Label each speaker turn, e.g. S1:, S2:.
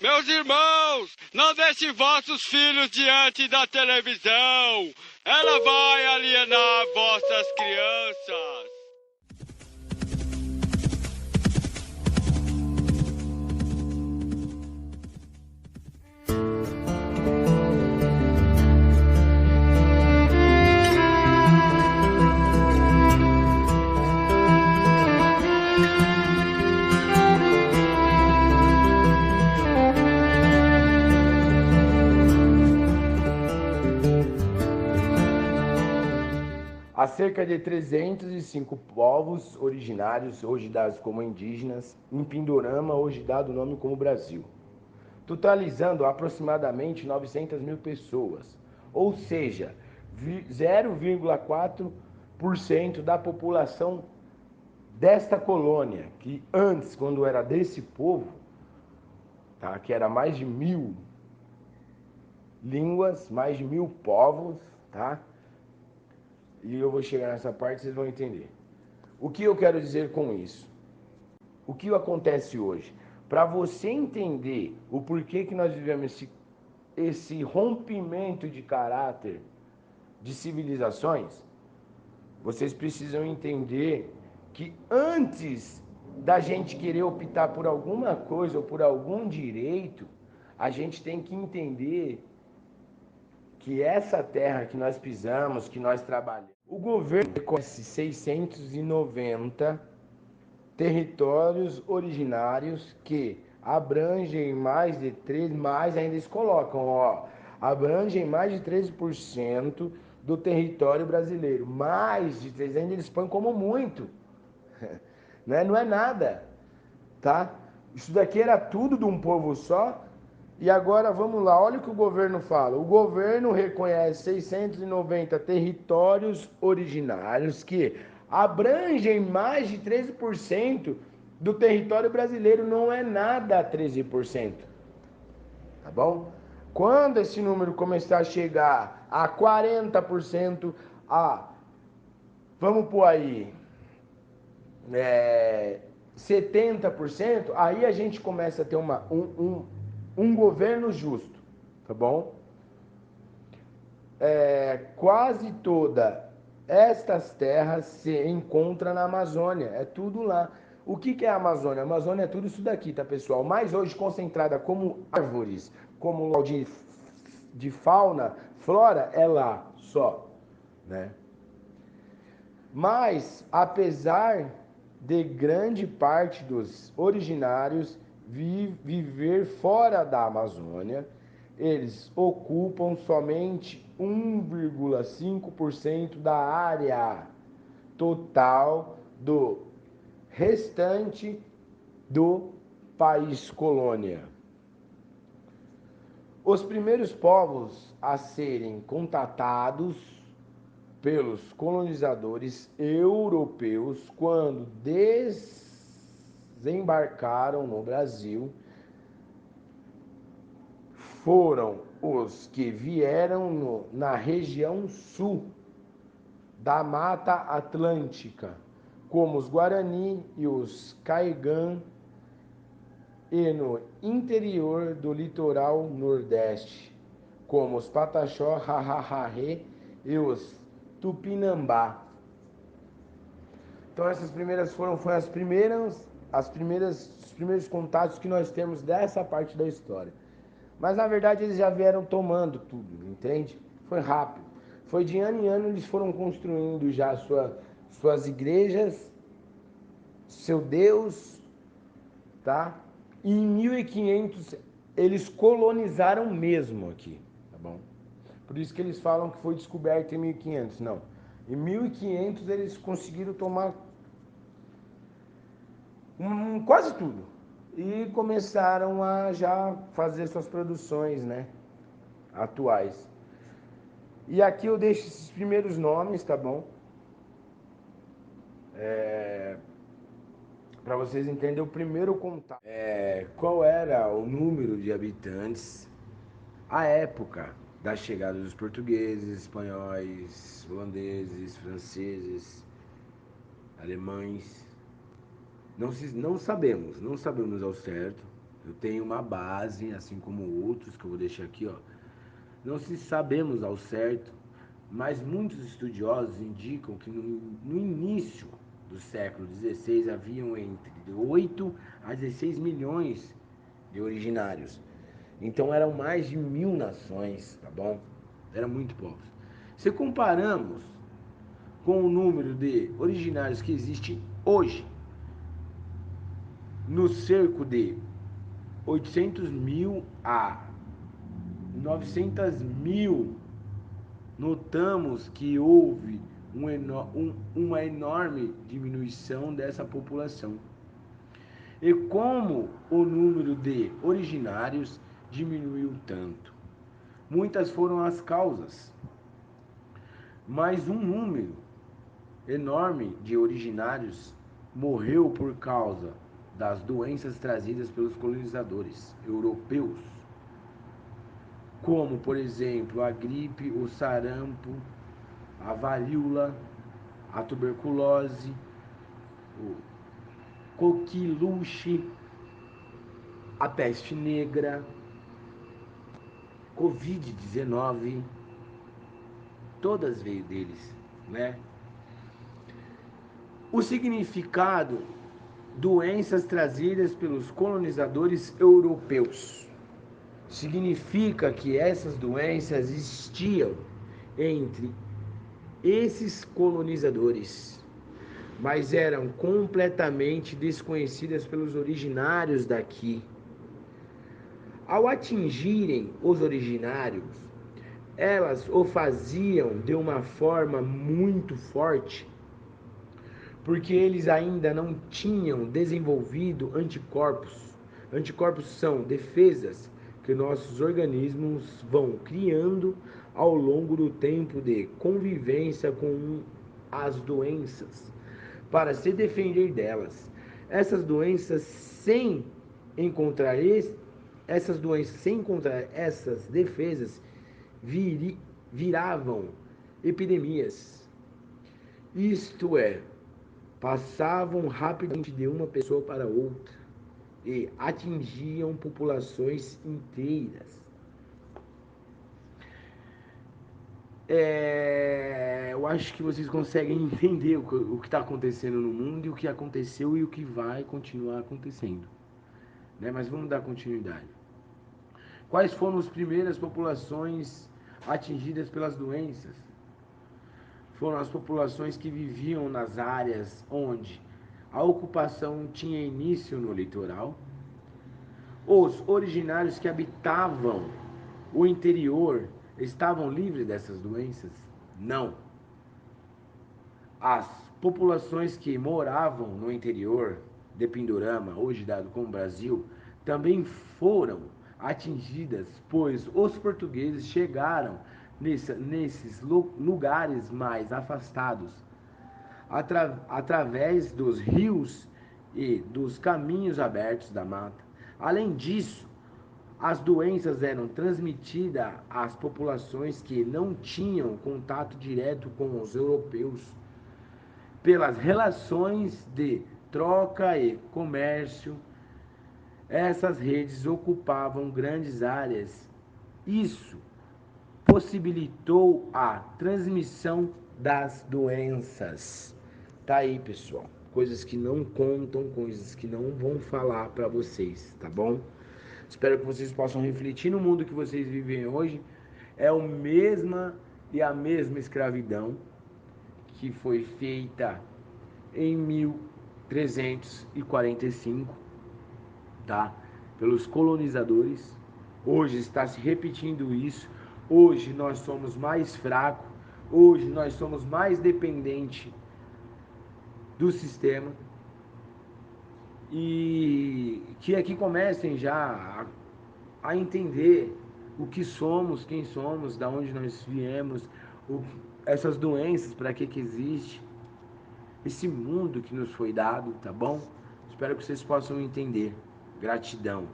S1: Meus irmãos, não deixem vossos filhos diante da televisão. Ela vai alienar vossas crianças.
S2: Há cerca de 305 povos originários, hoje dados como indígenas, em Pindorama, hoje dado o nome como Brasil, totalizando aproximadamente 900 mil pessoas, ou seja, 0,4% da população desta colônia, que antes, quando era desse povo, tá, que era mais de 1000 línguas, mais de 1000 povos, tá? E eu vou chegar nessa parte, vocês vão entender. O que eu quero dizer com isso? O que acontece hoje? Para você entender o porquê que nós vivemos esse rompimento de caráter de civilizações, vocês precisam entender que antes da gente querer optar por alguma coisa ou por algum direito, a gente tem que entender que essa terra que nós pisamos, que nós trabalhamos, o governo reconhece 690 territórios originários que abrangem mais de 13, mais ainda eles colocam, ó, abrangem mais de 13% do território brasileiro. Mais de 13, ainda eles põem como muito. Né? Não é nada, tá? Isso daqui era tudo de um povo só. E agora vamos lá, olha o que o governo fala. O governo reconhece 690 territórios originários que abrangem mais de 13% do território brasileiro. Não é nada 13%. Tá bom? Quando esse número começar a chegar a 40%, vamos pôr aí, 70%, aí a gente começa a ter um governo justo, tá bom? Quase toda estas terras se encontram na Amazônia, é tudo lá. O que é a Amazônia? A Amazônia é tudo isso daqui, tá, pessoal? Mas hoje concentrada como árvores, como de fauna, flora, é lá só, né? Mas, apesar de grande parte dos originários viver fora da Amazônia, eles ocupam somente 1,5% da área total do restante do país colônia. Os primeiros povos a serem contatados pelos colonizadores europeus quando desembarcaram no Brasil foram os que vieram na região sul da Mata Atlântica, como os Guarani e os Caigã, e no interior do litoral nordeste, como os Pataxó, Rarrarrê e os Tupinambá. Então essas primeiras foram os primeiros contatos que nós temos dessa parte da história. Mas na verdade eles já vieram tomando tudo, entende? Foi rápido. Foi de ano em ano eles foram construindo já suas igrejas, seu Deus, tá? E em 1500 eles colonizaram mesmo aqui, tá bom? Por isso que eles falam que foi descoberto em 1500, não. Em 1500 eles conseguiram tomar quase tudo. E começaram a já fazer suas produções, né, atuais. E aqui eu deixo esses primeiros nomes, tá bom? Para vocês entenderem o primeiro contato. Qual era o número de habitantes à época da chegada dos portugueses, espanhóis, holandeses, franceses, alemães. Não sabemos ao certo, Eu tenho uma base, assim como outros, que eu vou deixar aqui, ó. Não se sabemos ao certo, mas muitos estudiosos indicam que no início do século XVI haviam entre 8 a 16 milhões de originários. Então eram mais de 1000 nações, tá bom? Eram muito povos. Se comparamos com o número de originários que existe hoje, no cerco de 800 mil a 900 mil, notamos que houve uma enorme diminuição dessa população. E como o número de originários diminuiu tanto? Muitas foram as causas, mas um número enorme de originários morreu por causa das doenças trazidas pelos colonizadores europeus, como, por exemplo, a gripe, o sarampo, a varíola, a tuberculose, o coqueluche, a peste negra, Covid-19, todas veio deles, né? O significado: doenças trazidas pelos colonizadores europeus. Significa que essas doenças existiam entre esses colonizadores, mas eram completamente desconhecidas pelos originários daqui. Ao atingirem os originários, elas o faziam de uma forma muito forte, porque eles ainda não tinham desenvolvido anticorpos. Anticorpos são defesas que nossos organismos vão criando ao longo do tempo de convivência com as doenças, para se defender delas. Essas doenças sem encontrar essas defesas viravam epidemias. Isto é, passavam rapidamente de uma pessoa para outra e atingiam populações inteiras. Eu acho que vocês conseguem entender o que está acontecendo no mundo e o que aconteceu e o que vai continuar acontecendo, né? Mas vamos dar continuidade. Quais foram as primeiras populações atingidas pelas doenças? Foram as populações que viviam nas áreas onde a ocupação tinha início no litoral. Os originários que habitavam o interior estavam livres dessas doenças? Não. As populações que moravam no interior de Pindorama, hoje dado como Brasil, também foram atingidas, pois os portugueses chegaram nesses lugares mais afastados, através dos rios e dos caminhos abertos da mata. Além disso, as doenças eram transmitidas às populações que não tinham contato direto com os europeus, pelas relações de troca e comércio. Essas redes ocupavam grandes áreas. Isso possibilitou a transmissão das doenças. Tá aí, pessoal. Coisas que não contam, coisas que não vão falar para vocês, tá bom? Espero que vocês possam refletir no mundo que vocês vivem hoje. É a mesma escravidão que foi feita em 1345, tá? Pelos colonizadores. Hoje está se repetindo isso. Hoje nós somos mais fracos. Hoje nós somos mais dependentes do sistema. E que aqui comecem já a entender o que somos, quem somos, da onde nós viemos, essas doenças, para que existe, esse mundo que nos foi dado, tá bom? Espero que vocês possam entender. Gratidão.